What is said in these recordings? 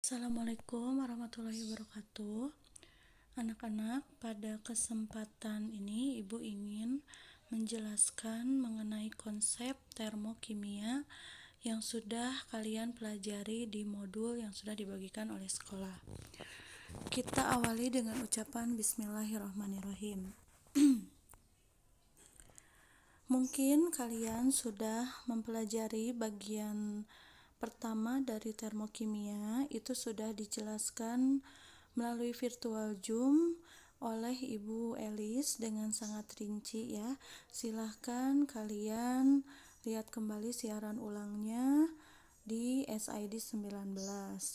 Assalamualaikum warahmatullahi wabarakatuh. Anak-anak, pada kesempatan ini Ibu ingin menjelaskan mengenai konsep termokimia yang sudah kalian pelajari di modul yang sudah dibagikan oleh sekolah. Kita awali dengan ucapan Bismillahirrahmanirrahim. Mungkin kalian sudah mempelajari bagian pertama dari termokimia, itu sudah dijelaskan melalui virtual Zoom oleh Ibu Elis dengan sangat rinci ya. Silahkan kalian lihat kembali siaran ulangnya di SID 19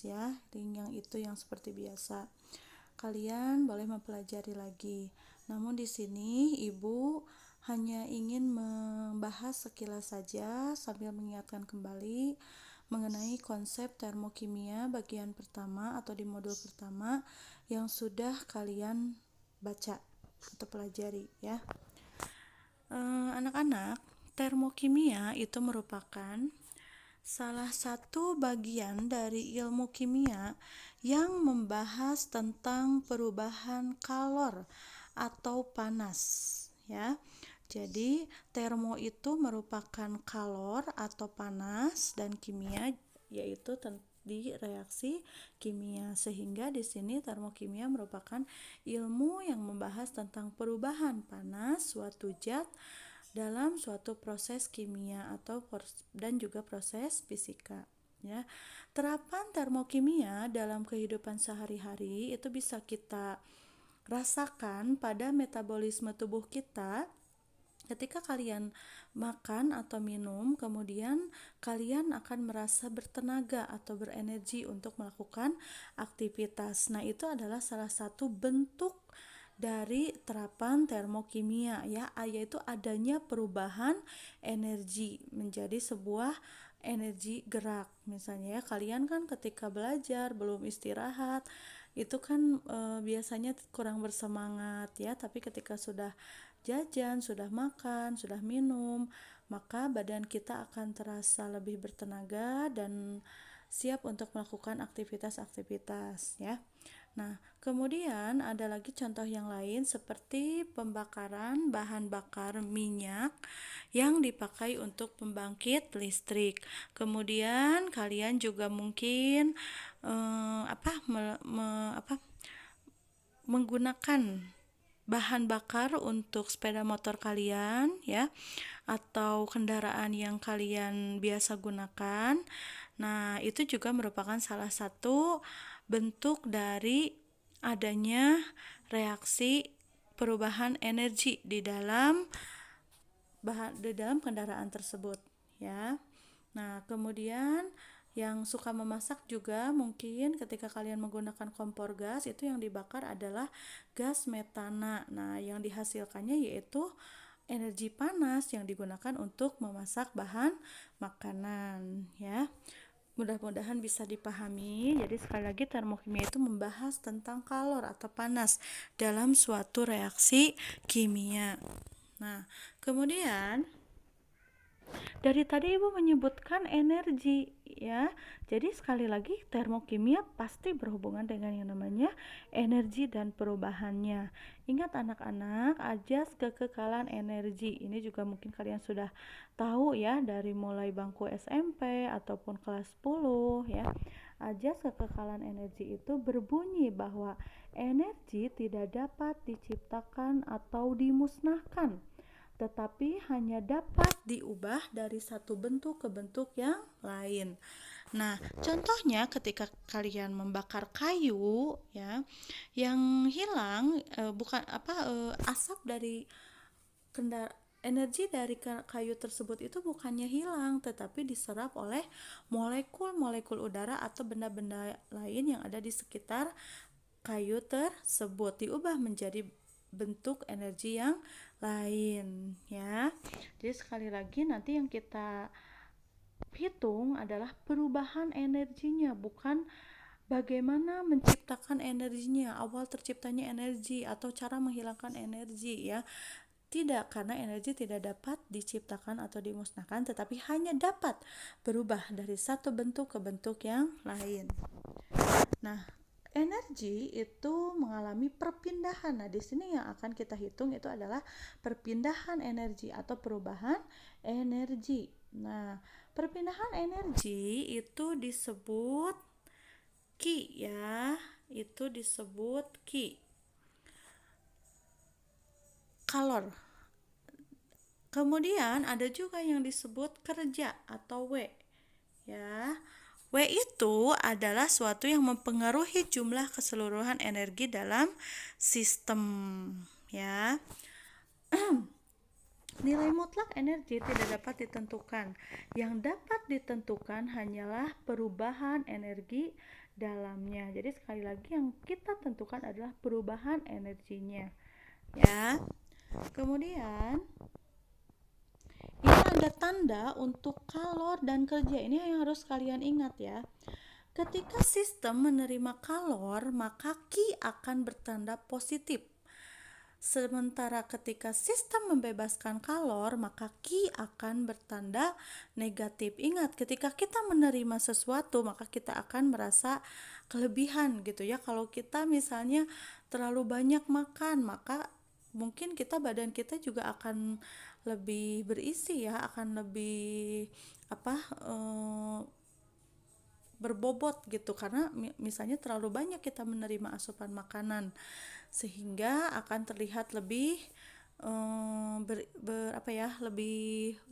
ya, link yang itu yang seperti biasa. Kalian boleh mempelajari lagi. Namun di sini Ibu hanya ingin membahas sekilas saja sambil mengingatkan kembali mengenai konsep termokimia bagian pertama atau di modul pertama yang sudah kalian baca atau pelajari ya. Anak-anak, termokimia itu merupakan salah satu bagian dari ilmu kimia yang membahas tentang perubahan kalor atau panas ya. Jadi termo itu merupakan kalor atau panas dan kimia yaitu di reaksi kimia, sehingga di sini termokimia merupakan ilmu yang membahas tentang perubahan panas suatu zat dalam suatu proses kimia atau dan juga proses fisika ya. Terapan termokimia dalam kehidupan sehari-hari itu bisa kita rasakan pada metabolisme tubuh kita. Ketika kalian makan atau minum, kemudian kalian akan merasa bertenaga atau berenergi untuk melakukan aktivitas. Nah, itu adalah salah satu bentuk dari terapan termokimia ya, yaitu adanya perubahan energi menjadi sebuah energi gerak. Misalnya ya, kalian kan ketika belajar belum istirahat itu kan biasanya kurang bersemangat ya, tapi ketika sudah jajan, sudah makan, sudah minum, maka badan kita akan terasa lebih bertenaga dan siap untuk melakukan aktivitas-aktivitas ya. Nah, kemudian ada lagi contoh yang lain seperti pembakaran bahan bakar minyak yang dipakai untuk pembangkit listrik. Kemudian kalian juga mungkin menggunakan bahan bakar untuk sepeda motor kalian ya, atau kendaraan yang kalian biasa gunakan. Nah, itu juga merupakan salah satu bentuk dari adanya reaksi perubahan energi di dalam kendaraan tersebut ya. Nah, kemudian yang suka memasak juga mungkin ketika kalian menggunakan kompor gas, itu yang dibakar adalah gas metana. Nah, yang dihasilkannya yaitu energi panas yang digunakan untuk memasak bahan makanan ya. Mudah-mudahan bisa dipahami. Jadi sekali lagi termokimia itu membahas tentang kalor atau panas dalam suatu reaksi kimia. Nah, kemudian dari tadi Ibu menyebutkan energi ya. Jadi sekali lagi termokimia pasti berhubungan dengan yang namanya energi dan perubahannya. Ingat anak-anak, ajas kekekalan energi. Ini juga mungkin kalian sudah tahu ya dari mulai bangku SMP ataupun kelas 10 ya. Ajas kekekalan energi itu berbunyi bahwa energi tidak dapat diciptakan atau dimusnahkan, tetapi hanya dapat diubah dari satu bentuk ke bentuk yang lain. Nah, contohnya ketika kalian membakar kayu ya, yang hilang asap dari energi dari kayu tersebut itu bukannya hilang, tetapi diserap oleh molekul-molekul udara atau benda-benda lain yang ada di sekitar kayu tersebut, diubah menjadi bentuk energi yang lain ya. Jadi sekali lagi nanti yang kita hitung adalah perubahan energinya, bukan bagaimana menciptakan energinya, awal terciptanya energi atau cara menghilangkan energi ya. Tidak, karena energi tidak dapat diciptakan atau dimusnahkan, tetapi hanya dapat berubah dari satu bentuk ke bentuk yang lain. energi itu mengalami perpindahan. Nah, di sini yang akan kita hitung itu adalah perpindahan energi atau perubahan energi. Nah, perpindahan energi itu disebut Ki ya. Itu disebut Ki. Kalor. Kemudian ada juga yang disebut kerja atau W ya. W itu adalah suatu yang mempengaruhi jumlah keseluruhan energi dalam sistem ya. Nilai mutlak energi tidak dapat ditentukan. Yang dapat ditentukan hanyalah perubahan energi dalamnya. Jadi sekali lagi yang kita tentukan adalah perubahan energinya ya. Kemudian ini ada tanda untuk kalor dan kerja. Ini yang harus kalian ingat ya. Ketika sistem menerima kalor, maka Ki akan bertanda positif. Sementara ketika sistem membebaskan kalor, maka Ki akan bertanda negatif. Ingat, ketika kita menerima sesuatu, maka kita akan merasa kelebihan gitu ya. Kalau kita misalnya terlalu banyak makan, maka mungkin badan kita juga akan lebih berisi ya, akan lebih berbobot gitu, karena misalnya terlalu banyak kita menerima asupan makanan sehingga akan terlihat lebih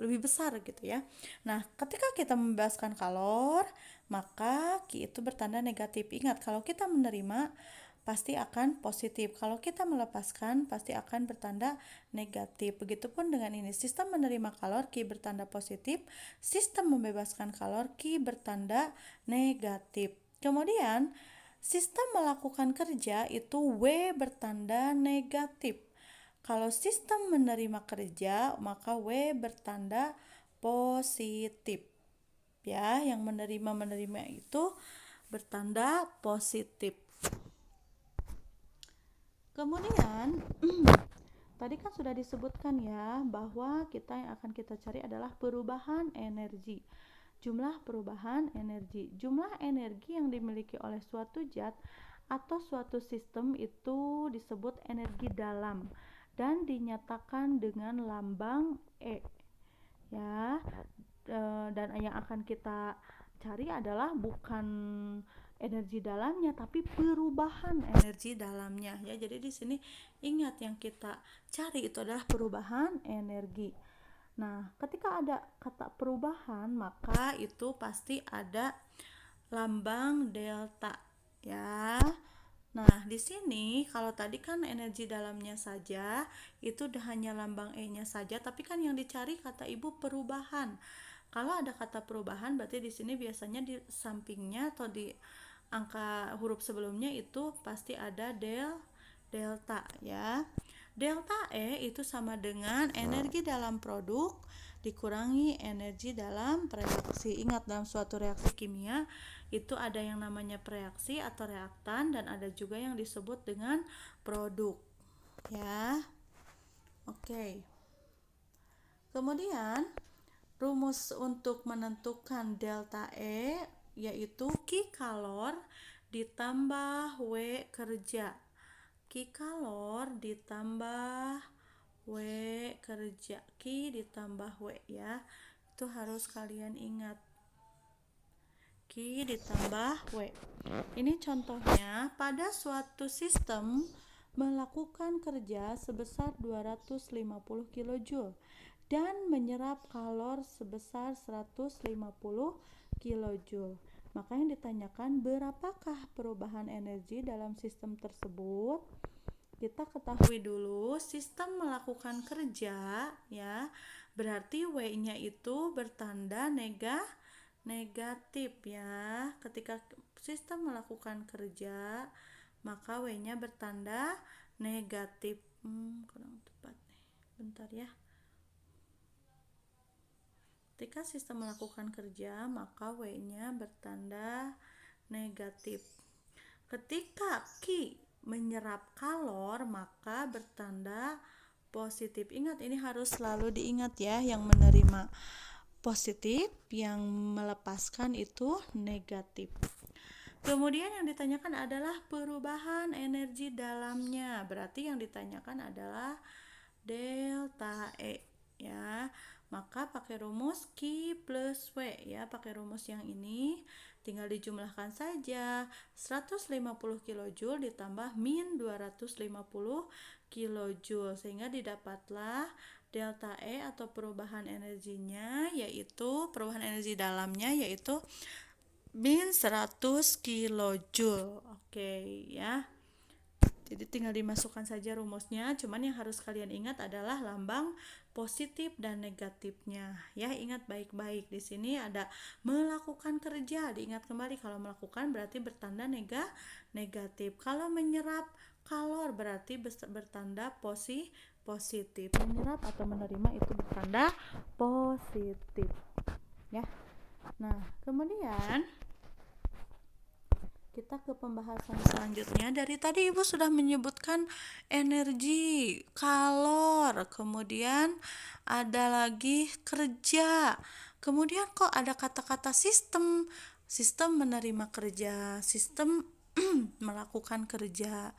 lebih besar gitu ya. Nah, ketika kita membebaskan kalor, maka Ki itu bertanda negatif. Ingat, kalau kita menerima pasti akan positif. Kalau kita melepaskan pasti akan bertanda negatif. Begitupun dengan ini, sistem menerima kalor Ki bertanda positif, sistem membebaskan kalor Ki bertanda negatif. Kemudian sistem melakukan kerja itu W bertanda negatif. Kalau sistem menerima kerja, maka W bertanda positif. Ya, yang menerima itu bertanda positif. Kemudian tadi kan sudah disebutkan ya bahwa yang akan kita cari adalah perubahan energi. Jumlah perubahan energi. Jumlah energi yang dimiliki oleh suatu zat atau suatu sistem itu disebut energi dalam dan dinyatakan dengan lambang E. Ya. Dan yang akan kita cari adalah bukan energi dalamnya tapi perubahan energi dalamnya ya. Jadi di sini ingat, yang kita cari itu adalah perubahan energi. Nah, ketika ada kata perubahan, maka itu pasti ada lambang delta ya. Nah, di sini kalau tadi kan energi dalamnya saja, itu hanya lambang E-nya saja, tapi kan yang dicari kata Ibu perubahan. Kalau ada kata perubahan, berarti di sini biasanya di sampingnya atau di angka huruf sebelumnya itu pasti ada delta ya. Delta E itu sama dengan energi dalam produk dikurangi energi dalam reaksi. Ingat, dalam suatu reaksi kimia itu ada yang namanya preaksi atau reaktan dan ada juga yang disebut dengan produk ya. Oke. Kemudian rumus untuk menentukan delta E yaitu Ki kalor ditambah W kerja. Ki kalor ditambah W kerja. Ki ditambah W ya. Itu harus kalian ingat. Ki ditambah W. Ini contohnya, pada suatu sistem melakukan kerja sebesar 250 kJ dan menyerap kalor sebesar 150 kJ. Maka yang ditanyakan, berapakah perubahan energi dalam sistem tersebut? Kita ketahui dulu, sistem melakukan kerja ya, berarti W-nya itu bertanda negatif ya. Ketika sistem melakukan kerja, maka W-nya bertanda negatif. Kurang tepat nih. Bentar ya. Ketika sistem melakukan kerja, maka W-nya bertanda negatif. Ketika Ki menyerap kalor, maka bertanda positif. Ingat, ini harus selalu diingat ya, yang menerima positif, yang melepaskan itu negatif. Kemudian yang ditanyakan adalah perubahan energi dalamnya. Berarti yang ditanyakan adalah delta E ya. Maka pakai rumus Q plus W ya, pakai rumus yang ini tinggal dijumlahkan saja. 150 kJ ditambah min 250 kJ sehingga didapatlah delta E atau perubahan energinya, yaitu perubahan energi dalamnya yaitu min 100 kilojoule. Oke ya. Jadi tinggal dimasukkan saja rumusnya, cuman yang harus kalian ingat adalah lambang positif dan negatifnya. Ya, ingat baik-baik. Di sini ada melakukan kerja, diingat kembali kalau melakukan berarti bertanda negatif. Kalau menyerap kalor berarti bertanda positif. Menyerap atau menerima itu bertanda positif. Ya. Nah, kemudian kita ke pembahasan selanjutnya. Dari tadi Ibu sudah menyebutkan energi, kalor, kemudian ada lagi kerja. Kemudian kok ada kata-kata sistem, sistem menerima kerja, sistem melakukan kerja.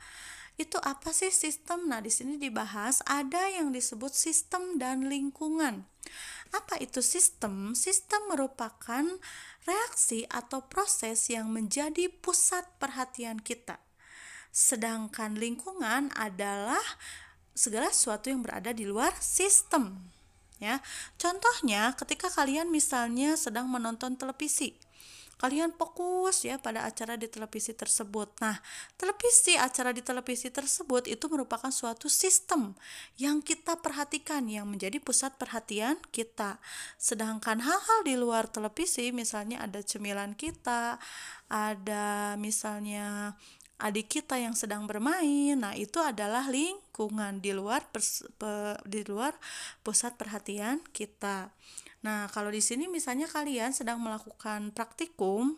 Itu apa sih sistem? Nah, di sini dibahas ada yang disebut sistem dan lingkungan. Apa itu sistem? Sistem merupakan reaksi atau proses yang menjadi pusat perhatian kita. Sedangkan lingkungan adalah segala sesuatu yang berada di luar sistem. Ya. Contohnya ketika kalian misalnya sedang menonton televisi. Kalian fokus ya pada acara di televisi tersebut. Nah, acara di televisi tersebut itu merupakan suatu sistem yang kita perhatikan, yang menjadi pusat perhatian kita. Sedangkan hal-hal di luar televisi, misalnya ada cemilan kita, ada misalnya adik kita yang sedang bermain, nah itu adalah lingkungan di luar pusat perhatian kita. Nah, kalau di sini misalnya kalian sedang melakukan praktikum,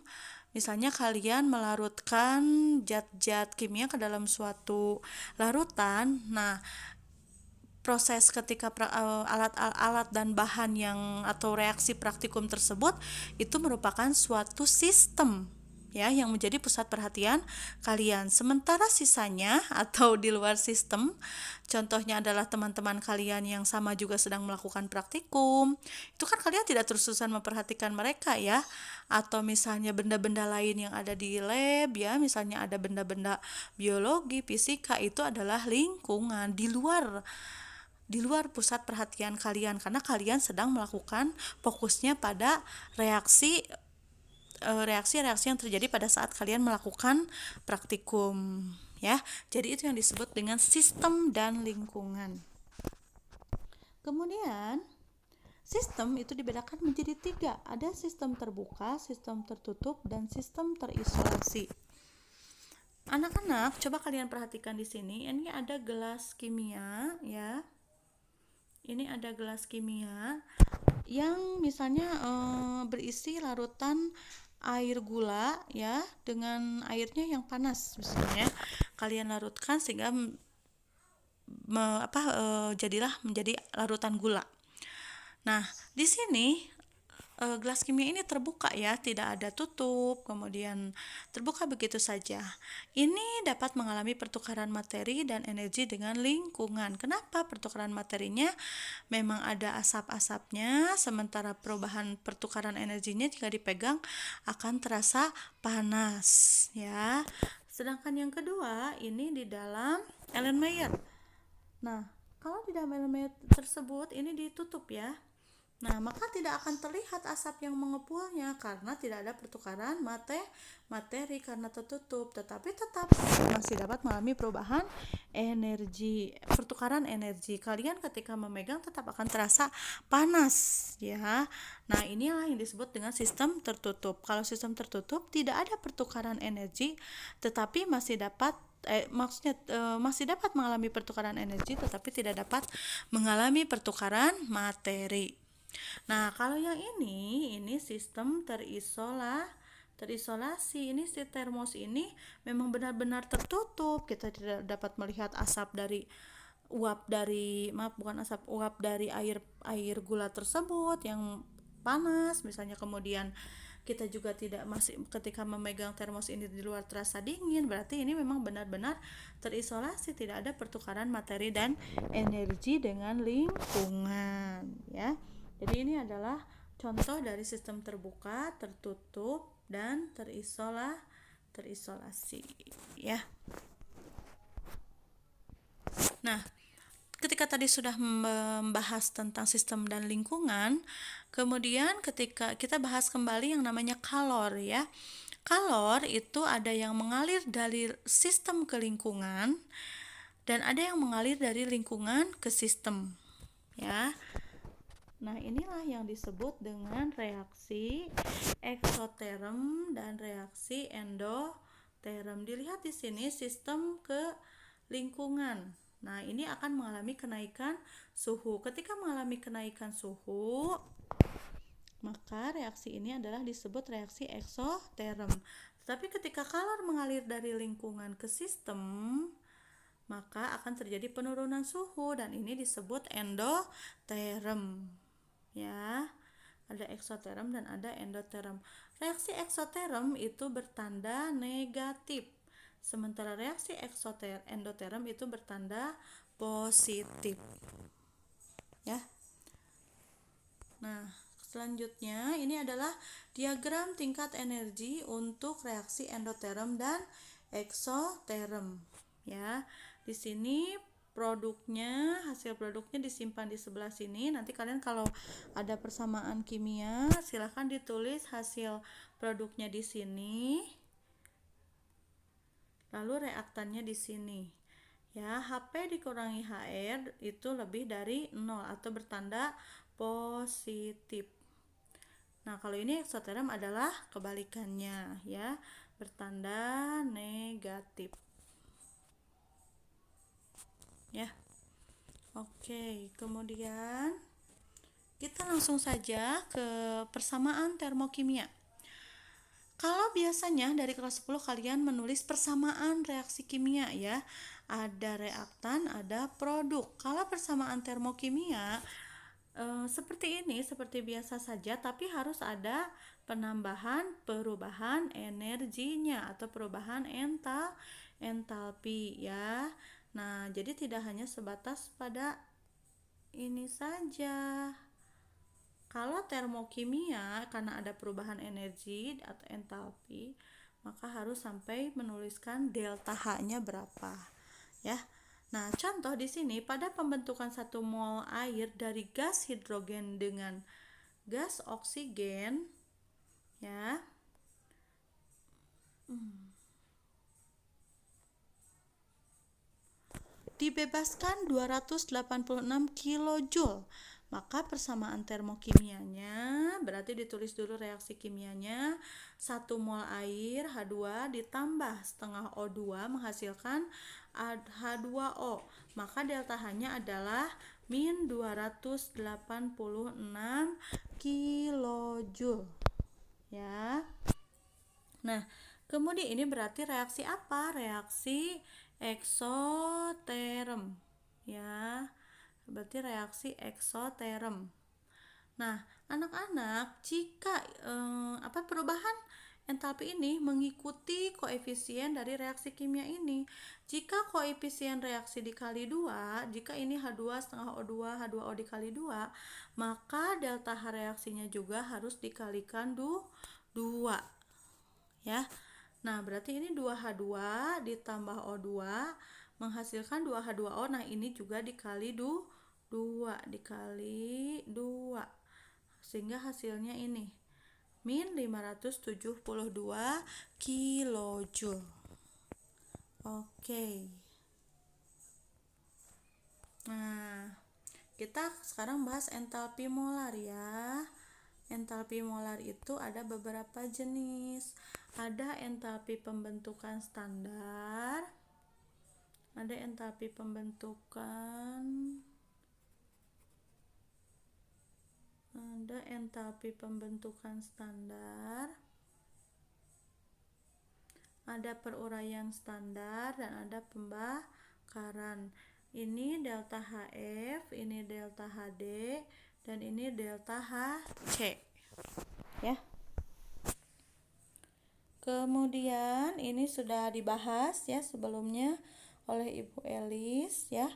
misalnya kalian melarutkan zat-zat kimia ke dalam suatu larutan. Nah, proses ketika alat-alat dan bahan yang atau reaksi praktikum tersebut itu merupakan suatu sistem ya yang menjadi pusat perhatian kalian. Sementara sisanya atau di luar sistem, contohnya adalah teman-teman kalian yang sama juga sedang melakukan praktikum. Itu kan kalian tidak terus-terusan memperhatikan mereka ya. Atau misalnya benda-benda lain yang ada di lab ya, misalnya ada benda-benda biologi, fisika, itu adalah lingkungan di luar pusat perhatian kalian karena kalian sedang melakukan fokusnya pada reaksi-reaksi yang terjadi pada saat kalian melakukan praktikum ya. Jadi itu yang disebut dengan sistem dan lingkungan. Kemudian sistem itu dibedakan menjadi 3. Ada sistem terbuka, sistem tertutup, dan sistem terisolasi. Anak-anak, coba kalian perhatikan di sini. Ini ada gelas kimia ya. Ini ada gelas kimia yang misalnya berisi larutan air gula ya, dengan airnya yang panas misalnya. Kalian larutkan sehingga jadilah menjadi larutan gula. Nah, di sini gelas kimia ini terbuka ya, tidak ada tutup, kemudian terbuka begitu saja. Ini dapat mengalami pertukaran materi dan energi dengan lingkungan. Kenapa? Pertukaran materinya memang ada asap-asapnya, sementara perubahan pertukaran energinya jika dipegang akan terasa panas ya. Sedangkan yang kedua ini di dalam Erlenmeyer. Nah, kalau di dalam Erlenmeyer tersebut ini ditutup ya. Nah, maka tidak akan terlihat asap yang mengepulnya karena tidak ada pertukaran materi karena tertutup, tetapi tetap masih dapat mengalami perubahan energi, pertukaran energi. Kalian ketika memegang tetap akan terasa panas ya. Nah, inilah yang disebut dengan sistem tertutup. Kalau sistem tertutup tidak ada pertukaran energi, tetapi masih dapat masih dapat mengalami pertukaran energi tetapi tidak dapat mengalami pertukaran materi. Nah, kalau yang ini sistem terisolasi. Ini si termos ini memang benar-benar tertutup. Kita tidak dapat melihat asap dari uap dari air gula tersebut yang panas misalnya, kemudian kita juga tidak masih ketika memegang termos ini di luar terasa dingin, berarti ini memang benar-benar terisolasi, tidak ada pertukaran materi dan energi dengan lingkungan ya. Jadi ini adalah contoh dari sistem terbuka, tertutup dan terisolasi ya. Nah, ketika tadi sudah membahas tentang sistem dan lingkungan, kemudian ketika kita bahas kembali yang namanya kalor ya. Kalor itu ada yang mengalir dari sistem ke lingkungan dan ada yang mengalir dari lingkungan ke sistem ya. Nah, inilah yang disebut dengan reaksi eksoterm dan reaksi endoterm. Dilihat di sini sistem ke lingkungan. Nah, ini akan mengalami kenaikan suhu. Ketika mengalami kenaikan suhu, maka reaksi ini adalah disebut reaksi eksoterm. Tetapi ketika kalor mengalir dari lingkungan ke sistem, maka akan terjadi penurunan suhu dan ini disebut endoterm. Ya, ada eksoterm dan ada endoterm. Reaksi eksoterm itu bertanda negatif, sementara reaksi endoterm itu bertanda positif. Ya. Nah, selanjutnya ini adalah diagram tingkat energi untuk reaksi endoterm dan eksoterm. Ya, di sini hasil produknya disimpan di sebelah sini. Nanti kalian kalau ada persamaan kimia, silahkan ditulis hasil produknya di sini. Lalu reaktannya di sini. Ya, Hp dikurangi Hr itu lebih dari 0 atau bertanda positif. Nah, kalau ini eksoterm adalah kebalikannya ya, bertanda negatif. Ya. Oke, kemudian kita langsung saja ke persamaan termokimia. Kalau biasanya dari kelas 10 kalian menulis persamaan reaksi kimia ya, ada reaktan, ada produk. Kalau persamaan termokimia seperti ini, seperti biasa saja, tapi harus ada perubahan energinya atau perubahan entalpi ya. Nah, jadi tidak hanya sebatas pada ini saja. Kalau termokimia karena ada perubahan energi atau entalpi, maka harus sampai menuliskan delta H-nya berapa ya. Nah, contoh di sini pada pembentukan 1 mol air dari gas hidrogen dengan gas oksigen ya. Dibebaskan 286 kJ. Maka persamaan termokimianya berarti ditulis dulu reaksi kimianya. 1 mol air H2 ditambah setengah O2 menghasilkan H2O. Maka delta H-nya adalah min 286 kJ. Ya. Nah, kemudian ini berarti reaksi apa? Reaksi eksoterm. Ya. Berarti reaksi eksoterm. Nah, anak-anak, jika perubahan entalpi ini mengikuti koefisien dari reaksi kimia ini. Jika koefisien reaksi dikali 2, jika ini H2 setengah O2, H2O dikali 2, maka delta H reaksinya juga harus dikalikan 2. Ya. Nah, berarti ini 2H2 ditambah O2 menghasilkan 2H2O. Nah, ini juga dikali 2 dikali 2. Sehingga hasilnya ini min 572 kJ. Oke. Nah, kita sekarang bahas entalpi molar ya. Entalpi molar itu ada beberapa jenis. Ada entalpi pembentukan standar. Ada entalpi pembentukan standar. Ada peruraian standar dan ada pembakaran. Ini delta HF, ini delta HD, dan ini delta HC. Ya. Kemudian ini sudah dibahas ya sebelumnya oleh Ibu Elis ya.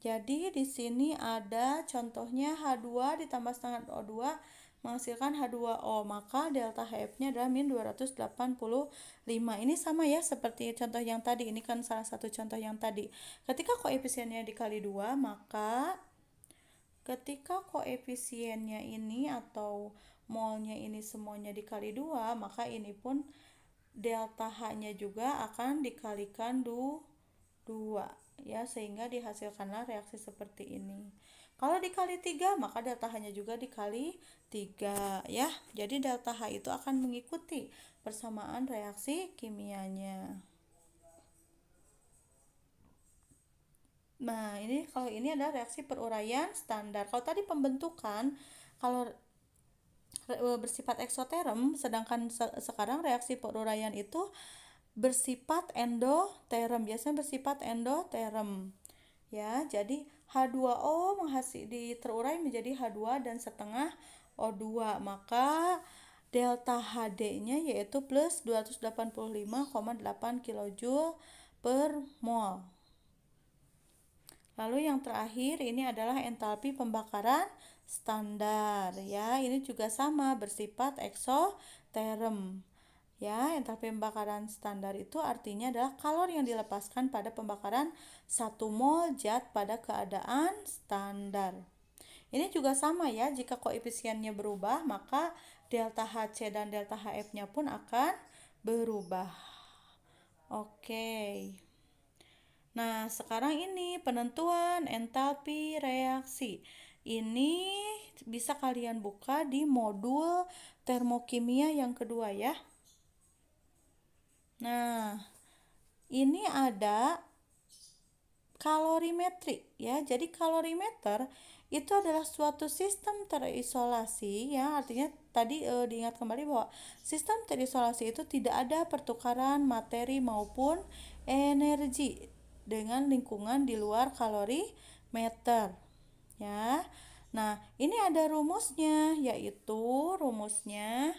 Jadi di sini ada contohnya H2 ditambah setengah O2 menghasilkan H2O, maka delta HF-nya adalah min 285. Ini sama ya seperti contoh yang tadi, ini kan salah satu contoh yang tadi. Ketika koefisiennya dikali 2, maka ketika koefisiennya ini atau molnya ini semuanya dikali 2, maka ini pun delta H-nya juga akan dikalikan 2 ya, sehingga dihasilkanlah reaksi seperti ini. Kalau dikali 3, maka delta H-nya juga dikali 3 ya. Jadi delta H itu akan mengikuti persamaan reaksi kimianya. Nah, ini kalau ini adalah reaksi peruraian standar. Kalau tadi pembentukan, kalau bersifat eksoterm, sedangkan sekarang reaksi peruraian itu bersifat endoterm, biasanya bersifat endoterm ya. Jadi H2O terurai menjadi H2 dan setengah O2, maka delta HD-nya yaitu plus 285,8 kJ per mol. Lalu yang terakhir ini adalah entalpi pembakaran standar ya. Ini juga sama bersifat eksoterm. Ya, entalpi pembakaran standar itu artinya adalah kalori yang dilepaskan pada pembakaran 1 mol zat pada keadaan standar. Ini juga sama ya, jika koefisiennya berubah, maka delta HC dan delta HF-nya pun akan berubah. Oke. Nah, sekarang ini penentuan entalpi reaksi. Ini bisa kalian buka di modul termokimia yang kedua ya. Nah, ini ada kalorimetri ya. Jadi kalorimeter itu adalah suatu sistem terisolasi ya. Artinya tadi diingat kembali bahwa sistem terisolasi itu tidak ada pertukaran materi maupun energi dengan lingkungan di luar kalorimeter ya. Nah, ini ada rumusnya, yaitu rumusnya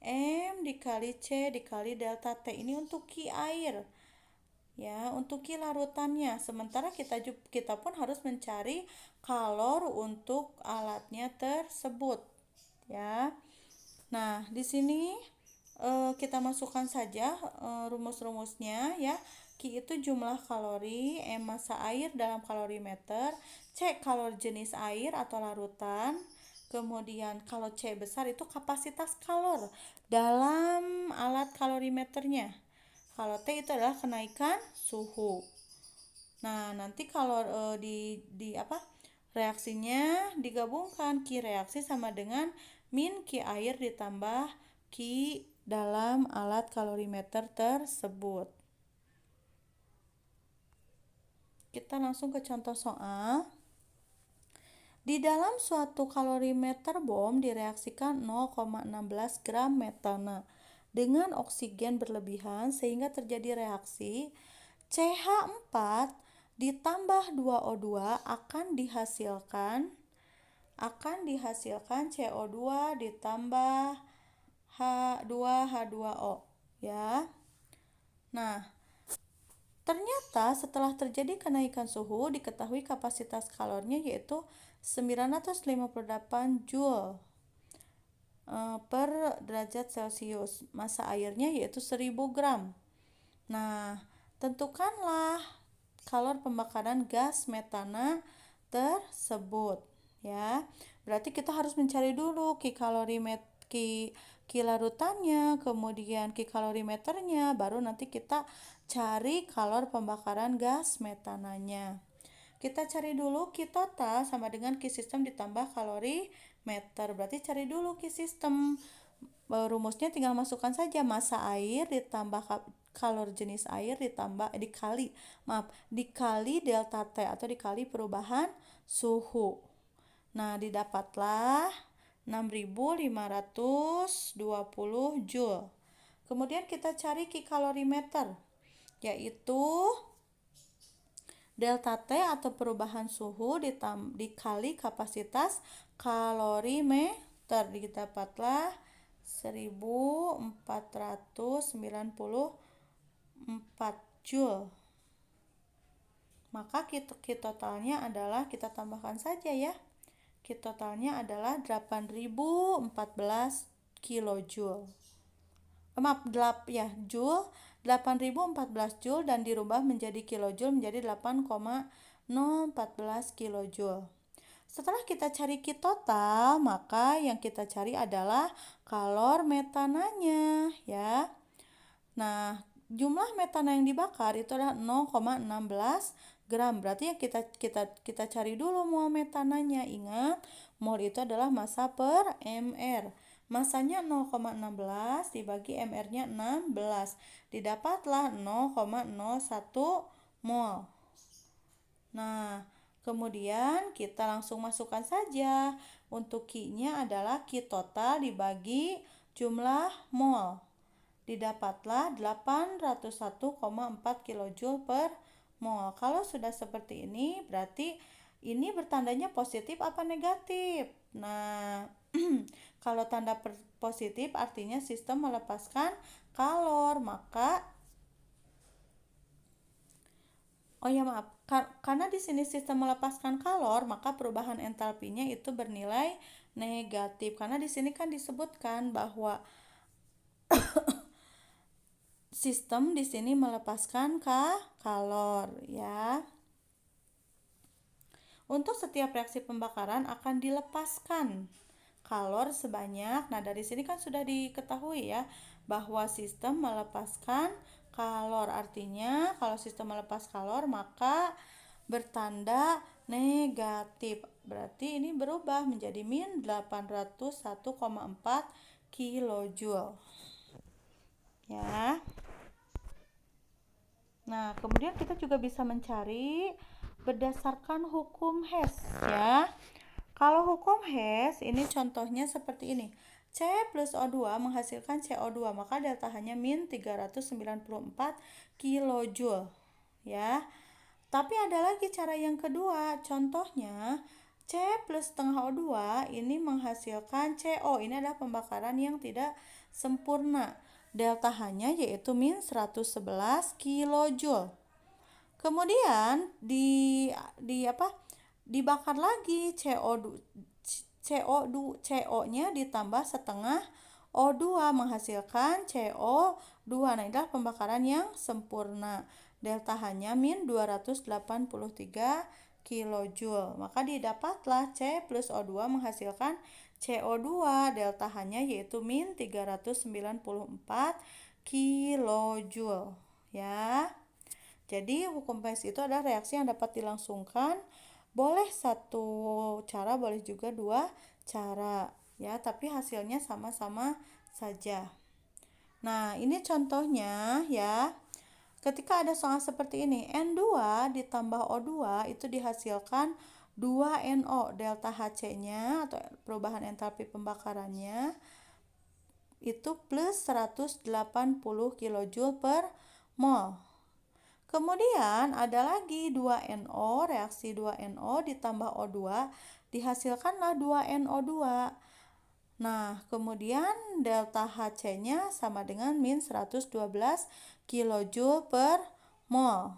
M dikali C dikali delta T. Ini untuk Ki air ya, untuk Ki larutannya. Sementara kita pun harus mencari kalor untuk alatnya tersebut ya. Nah, di sini kita masukkan saja rumus-rumusnya ya. Ki itu jumlah kalori, M massa air dalam kalorimeter, C kalor jenis air atau larutan. Kemudian kalau C besar itu kapasitas kalor dalam alat kalorimeternya. Kalau T itu adalah kenaikan suhu. Nah, nanti kalau reaksinya digabungkan, Ki reaksi sama dengan min Ki air ditambah Ki dalam alat kalorimeter tersebut. Kita langsung ke contoh soal. Di dalam suatu kalorimeter bom direaksikan 0,16 gram metana dengan oksigen berlebihan sehingga terjadi reaksi CH4 ditambah 2O2 akan dihasilkan CO2 ditambah H2H2O ya. Nah, ternyata setelah terjadi kenaikan suhu diketahui kapasitas kalornya yaitu 958 Joule per derajat Celcius. Massa airnya yaitu 1000 gram. Nah, tentukanlah kalor pembakaran gas metana tersebut ya. Berarti kita harus mencari dulu Ki larutannya, kemudian Ki kalorimeternya, baru nanti kita cari kalor pembakaran gas metananya. Kita cari dulu Ki total sama dengan Ki sistem ditambah kalorimeter. Berarti cari dulu Ki sistem. Rumusnya tinggal masukkan saja massa air ditambah kalor jenis air dikali delta T atau dikali perubahan suhu. Nah, didapatlah 6520 Joule. Kemudian kita cari Ki kalorimeter, yaitu delta T atau perubahan suhu dikali kapasitas kalorimeter. Didapatlah 1494 Joule. Maka kit totalnya adalah, kita tambahkan saja ya. Kit totalnya adalah 8014 kilojoule. Joule 8014 Joule dan dirubah menjadi kilojoule menjadi 8,014 kilojoule. Setelah kita cari kit total, maka yang kita cari adalah kalor metananya ya. Nah, jumlah metana yang dibakar itu adalah 0,16 gram. Berarti yang kita cari dulu mol metananya. Ingat, mol itu adalah massa per mr. Masanya 0,16 dibagi mr-nya 16. Didapatlah 0,01 mol. Nah, kemudian kita langsung masukkan saja. Untuk Q-nya adalah Q total dibagi jumlah mol. Didapatlah 801,4 kJ per mol. Kalau sudah seperti ini, berarti ini bertandanya positif apa negatif? Nah, kalau tanda positif artinya sistem melepaskan kalor, maka karena di sini sistem melepaskan kalor, maka perubahan entalpinya itu bernilai negatif. Karena di sini kan disebutkan bahwa sistem di sini melepaskan kalor ya. Untuk setiap reaksi pembakaran akan dilepaskan kalor sebanyak. Nah, dari sini kan sudah diketahui ya bahwa sistem melepaskan kalor. Artinya kalau sistem melepas kalor maka bertanda negatif. Berarti ini berubah menjadi min 801,4 kilojoule. Ya. Nah, kemudian kita juga bisa mencari berdasarkan hukum Hess ya. Kalau hukum Hess ini contohnya seperti ini. C plus O2 menghasilkan CO2, maka delta H-nya min 394 kilojoule ya. Tapi ada lagi cara yang kedua. Contohnya C plus setengah O2 ini menghasilkan CO. Ini adalah pembakaran yang tidak sempurna. Delta H-nya yaitu min 111 kilojoule. Kemudian dibakar lagi CO-nya ditambah setengah O2 menghasilkan CO2. Nah, inilah pembakaran yang sempurna. Delta H-nya min 283 kilojoule. Maka didapatlah C plus O2 menghasilkan CO2. Delta H-nya yaitu min 394 kilojoule ya. Jadi hukum Hess itu adalah reaksi yang dapat dilangsungkan boleh satu cara, boleh juga dua cara ya, tapi hasilnya sama-sama saja. Nah, ini contohnya ya. Ketika ada soal seperti ini, N2 ditambah O2 itu dihasilkan 2NO. Delta HC-nya atau perubahan entalpi pembakarannya itu plus 180 kJ per mol. Kemudian ada lagi 2NO, reaksi 2NO ditambah O2 dihasilkanlah 2NO2. Nah, kemudian delta HC-nya sama dengan min 112 kJ per mol.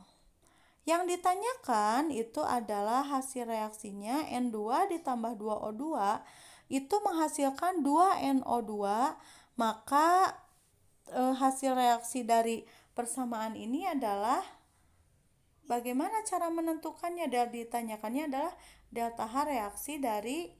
Yang ditanyakan itu adalah hasil reaksinya N2 ditambah 2O2 itu menghasilkan 2NO2, maka hasil reaksi dari persamaan ini adalah bagaimana cara menentukannya? Dan ditanyakannya adalah delta H reaksi dari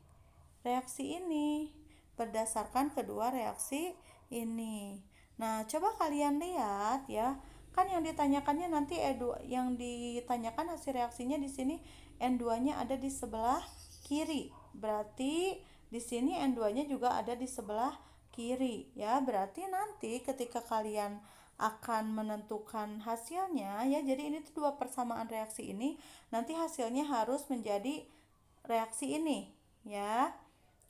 reaksi ini berdasarkan kedua reaksi ini. Nah, coba kalian lihat ya. Kan yang ditanyakannya nanti yang ditanyakan hasil reaksinya di sini N2-nya ada di sebelah kiri. Berarti di sini N2-nya juga ada di sebelah kiri ya. Berarti nanti ketika kalian akan menentukan hasilnya ya, jadi ini tuh dua persamaan reaksi ini nanti hasilnya harus menjadi reaksi ini ya.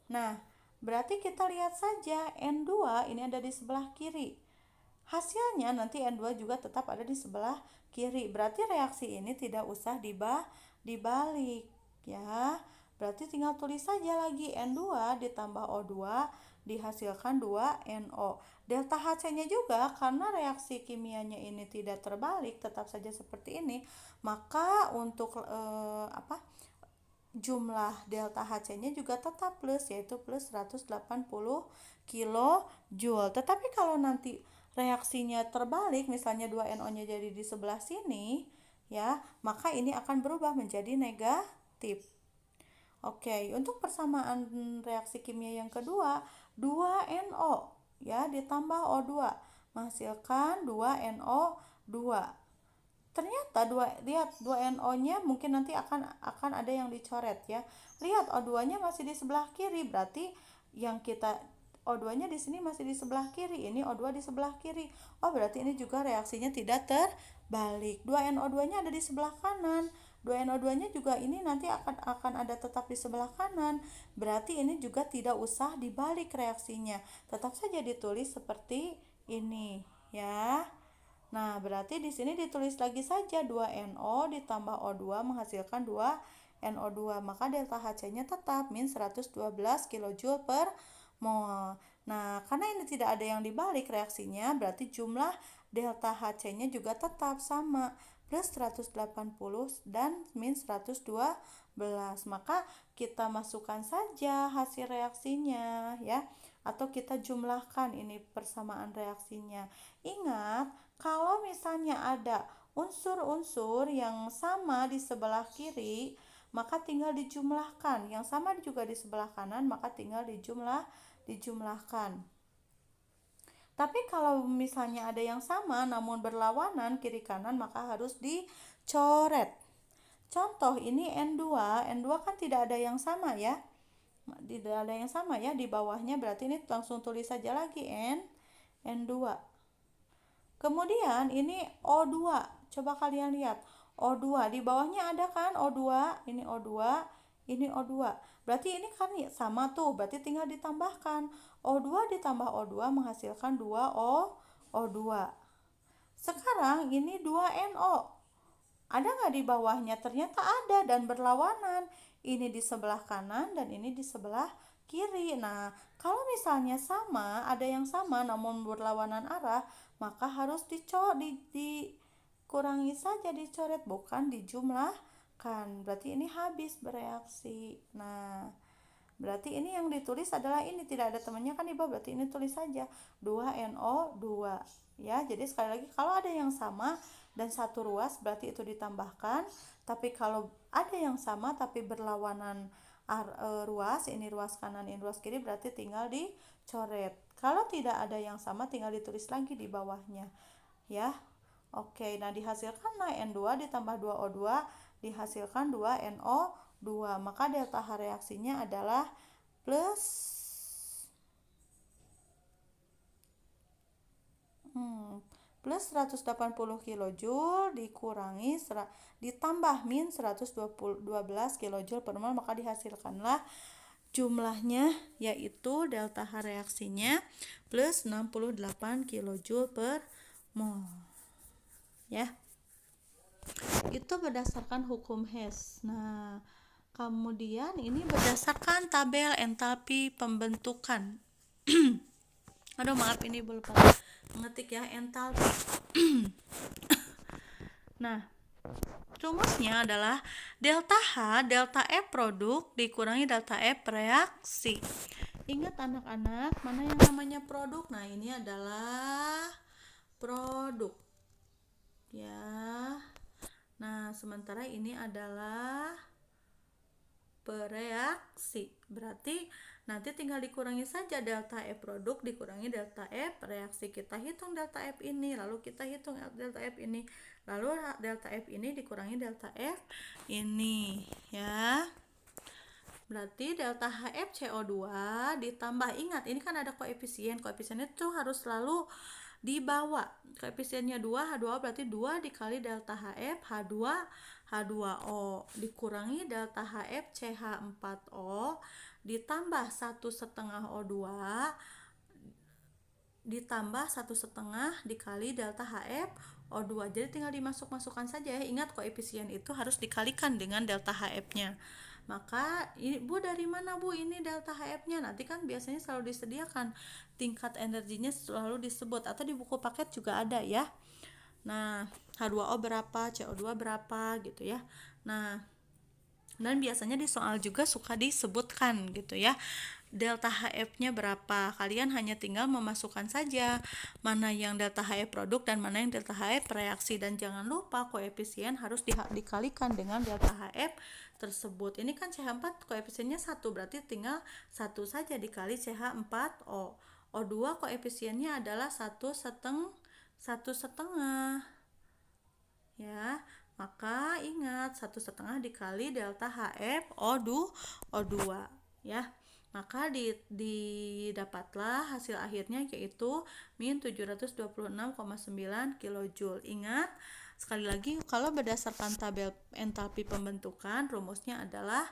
Nah, berarti kita lihat saja N2 ini ada di sebelah kiri, hasilnya nanti N2 juga tetap ada di sebelah kiri. Berarti reaksi ini tidak usah dibalik ya. Berarti tinggal tulis saja lagi N2 ditambah O2 dihasilkan 2NO. Delta HC-nya juga karena reaksi kimianya ini tidak terbalik, tetap saja seperti ini, maka untuk jumlah delta HC-nya juga tetap plus, yaitu plus 180 kilojoule. Tetapi kalau nanti reaksinya terbalik, misalnya 2NO-nya jadi di sebelah sini, ya, maka ini akan berubah menjadi negatif. Oke, untuk persamaan reaksi kimia yang kedua, 2NO ya ditambah O2 menghasilkan 2NO2. Ternyata lihat 2NO-nya mungkin nanti akan ada yang dicoret ya. Lihat O2-nya masih di sebelah kiri, berarti yang kita O2-nya di sini masih di sebelah kiri, ini O2 di sebelah kiri. Oh, berarti ini juga reaksinya tidak terbalik. 2NO2-nya ada di sebelah kanan. 2NO2-nya juga ini nanti akan ada tetap di sebelah kanan. Berarti ini juga tidak usah dibalik reaksinya. Tetap saja ditulis seperti ini, ya. Nah, berarti di sini ditulis lagi saja 2NO ditambah O2 menghasilkan 2NO2. Maka delta HC-nya tetap min 112 kJ per mol. Nah, karena ini tidak ada yang dibalik reaksinya, berarti jumlah delta HC-nya juga tetap sama, plus 180 dan min 112. Maka kita masukkan saja hasil reaksinya ya, atau kita jumlahkan ini persamaan reaksinya. Ingat, kalau misalnya ada unsur-unsur yang sama di sebelah kiri, maka tinggal dijumlahkan. Yang sama juga di sebelah kanan, maka tinggal dijumlahkan. Tapi kalau misalnya ada yang sama namun berlawanan kiri kanan, maka harus dicoret. Contoh ini N2 kan tidak ada yang sama ya. Tidak ada yang sama ya di bawahnya, berarti ini langsung tulis saja lagi N2. Kemudian ini O2. Coba kalian lihat. O2 di bawahnya ada kan O2, ini O2, ini O2. Berarti ini kan sama tuh, berarti tinggal ditambahkan. O2 ditambah O2 menghasilkan 2O2. Sekarang ini 2NO. Ada nggak di bawahnya? Ternyata ada dan berlawanan. Ini di sebelah kanan dan ini di sebelah kiri. Nah, kalau misalnya sama, ada yang sama namun berlawanan arah, maka harus dikurangi saja, dicoret, bukan dijumlahkan. Berarti ini habis bereaksi. Nah, berarti ini yang ditulis adalah ini, tidak ada temannya kan di bawah, berarti ini tulis saja 2NO2 ya. Jadi sekali lagi, kalau ada yang sama dan satu ruas berarti itu ditambahkan, tapi kalau ada yang sama tapi berlawanan ruas, ini ruas kanan, ini ruas kiri, berarti tinggal dicoret. Kalau tidak ada yang sama tinggal ditulis lagi di bawahnya ya. Oke, nah dihasilkanlah N2 ditambah 2O2 dihasilkan 2NO2. Maka delta H reaksinya adalah plus plus 180 kJ dikurangi ditambah min 112 kJ per mol, maka dihasilkanlah jumlahnya yaitu delta H reaksinya plus 68 kJ per mol ya. Itu berdasarkan hukum Hess. Nah, kemudian ini berdasarkan tabel entalpi pembentukan. Aduh, maaf, ini belum mengetik ya, entalpi. Nah, rumusnya adalah delta H, delta F produk dikurangi delta F reaksi. Ingat anak-anak, mana yang namanya produk? Nah, ini adalah produk ya. Nah, sementara ini adalah bereaksi. Berarti nanti tinggal dikurangi saja delta F produk dikurangi delta F reaksi. Kita hitung delta F ini, lalu kita hitung delta F ini, lalu delta F ini dikurangi delta F ini ya. Berarti delta HFCO2 ditambah, ingat ini kan ada koefisien itu harus selalu dibawa. Koefisiennya 2, H2O berarti 2 dikali delta HF H2 H2O dikurangi delta HF CH4O ditambah 1,5 O2 ditambah 1,5 dikali delta HF O2. Jadi tinggal dimasukkan saja ya. Ingat koefisien itu harus dikalikan dengan delta HF-nya. Maka Bu dari mana Bu ini delta HF-nya? Nanti kan biasanya selalu disediakan tingkat energinya selalu disebut atau di buku paket juga ada ya. Nah, H2O berapa, CO2 berapa gitu ya. Nah, dan biasanya di soal juga suka disebutkan gitu ya, delta HF-nya berapa. Kalian hanya tinggal memasukkan saja mana yang delta HF produk dan mana yang delta HF reaksi, dan jangan lupa koefisien harus dikalikan dengan delta HF tersebut. Ini kan CH4 koefisiennya 1, berarti tinggal 1 saja dikali CH4O. O2 koefisiennya adalah 1,5 ya, maka ingat 1,5 dikali delta HF O2 ya, maka didapatlah hasil akhirnya yaitu min 726,9 kJ. Ingat sekali lagi, kalau berdasarkan tabel entalpi pembentukan, rumusnya adalah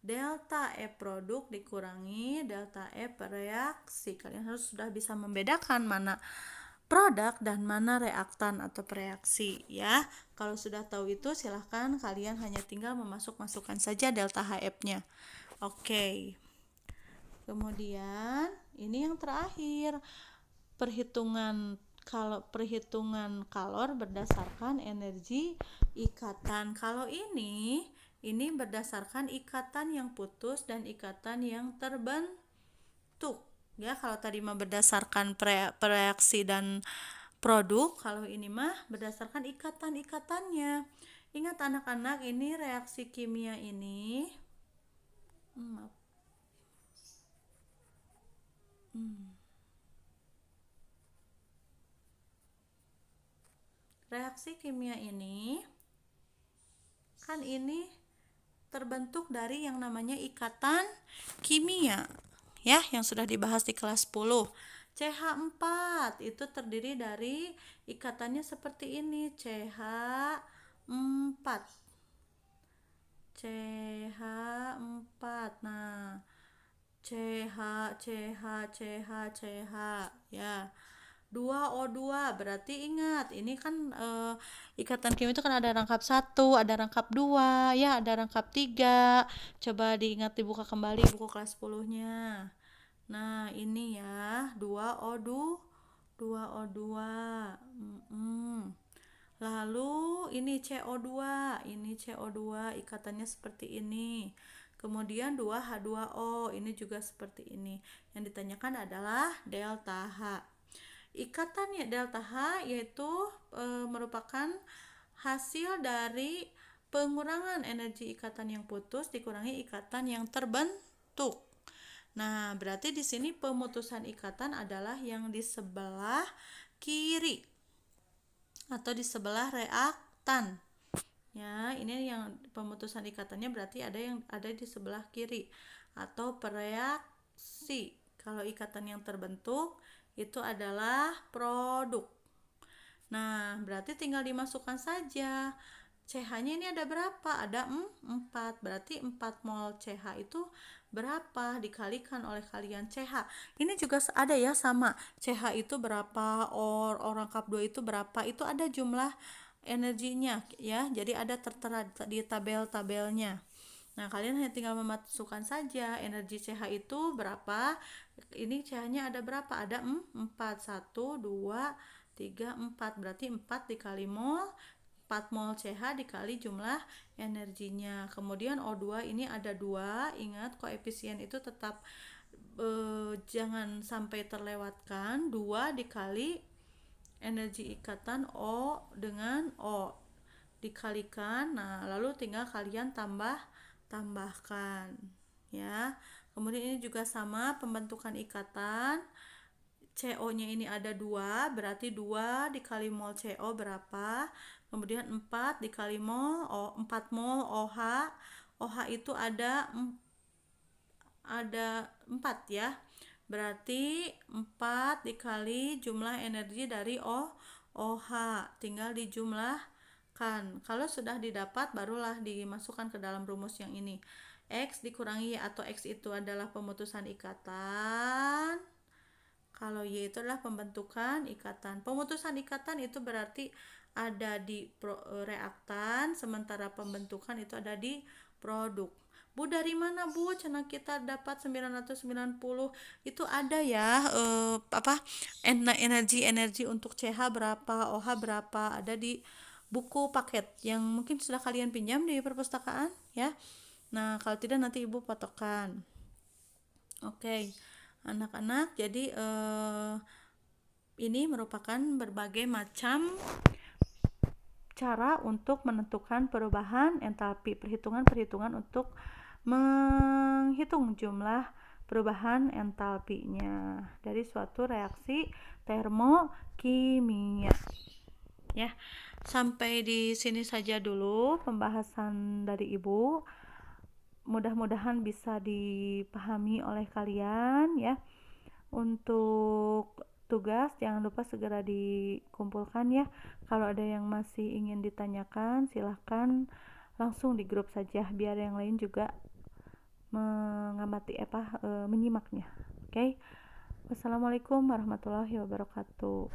delta E produk dikurangi delta E reaksi. Kalian harus sudah bisa membedakan mana produk dan mana reaktan atau reaksi ya. Kalau sudah tahu itu, silahkan kalian hanya tinggal masukkan saja delta HF-nya. Oke. Kemudian ini yang terakhir, perhitungan kalor berdasarkan energi ikatan. Kalau ini berdasarkan ikatan yang putus dan ikatan yang terbentuk. Ya, kalau tadi mah berdasarkan reaksi dan produk, kalau ini mah berdasarkan ikatan-ikatannya. Ingat anak-anak, ini reaksi kimia ini reaksi kimia ini kan ini terbentuk dari yang namanya ikatan kimia ya, yang sudah dibahas di kelas 10. CH4 itu terdiri dari ikatannya seperti ini, CH4. Nah, CH ya. 2O2 berarti ingat, ini kan ikatan kimia itu kan ada rangkap 1, ada rangkap 2 ya, ada rangkap 3. Coba diingat, dibuka kembali buku kelas 10-nya. Nah, ini ya, 2O2. Lalu ini CO2, ikatannya seperti ini. Kemudian 2H2O, ini juga seperti ini. Yang ditanyakan adalah delta H. Ikatannya delta H yaitu merupakan hasil dari pengurangan energi ikatan yang putus dikurangi ikatan yang terbentuk. Nah, berarti di sini pemutusan ikatan adalah yang di sebelah kiri atau di sebelah reaktan. Ya, ini yang pemutusan ikatannya berarti ada yang ada di sebelah kiri atau pereaksi. Kalau ikatan yang terbentuk itu adalah produk. Nah, berarti tinggal dimasukkan saja. CH-nya ini ada berapa? Ada 4. Berarti 4 mol CH itu berapa? Dikalikan oleh kalian CH. Ini juga ada ya, sama. CH itu berapa? Orang kap 2 itu berapa? Itu ada jumlah energinya ya. Jadi ada tertera di tabel-tabelnya. Nah, kalian hanya tinggal memasukkan saja energi CH itu berapa. Ini CH-nya ada berapa? Ada 4. 1, 2, 3, 4. Berarti 4 dikali mol, 4 mol CH dikali jumlah energinya. Kemudian O2 ini ada 2. Ingat, koefisien itu tetap jangan sampai terlewatkan. 2 dikali energi ikatan O dengan O dikalikan. Nah, lalu tinggal kalian tambahkan ya. Kemudian ini juga sama, pembentukan ikatan. CO-nya ini ada 2, berarti 2 dikali mol CO berapa? Kemudian 4 dikali mol 4 mol OH. OH itu ada 4 ya. Berarti 4 dikali jumlah energi dari OH. Tinggal dijumlahkan. Kalau sudah didapat, barulah dimasukkan ke dalam rumus yang ini. X dikurangi Y, atau X itu adalah pemutusan ikatan. Kalau Y itu adalah pembentukan ikatan. Pemutusan ikatan itu berarti ada di reaktan, sementara pembentukan itu ada di produk. Bu, dari mana Bu cenah kita dapat 990? Itu ada ya, apa, energi untuk CH berapa, OH berapa, ada di buku paket yang mungkin sudah kalian pinjam di perpustakaan ya. Nah, kalau tidak nanti Ibu patokan. Oke, anak-anak, jadi ini merupakan berbagai macam cara untuk menentukan perubahan entalpi, perhitungan-perhitungan untuk menghitung jumlah perubahan entalpinya dari suatu reaksi termokimia. Ya, sampai di sini saja dulu pembahasan dari Ibu. Mudah-mudahan bisa dipahami oleh kalian ya. Untuk tugas jangan lupa segera dikumpulkan ya. Kalau ada yang masih ingin ditanyakan silahkan langsung di grup saja biar yang lain juga mengamati menyimaknya. Oke. Wassalamualaikum warahmatullahi wabarakatuh.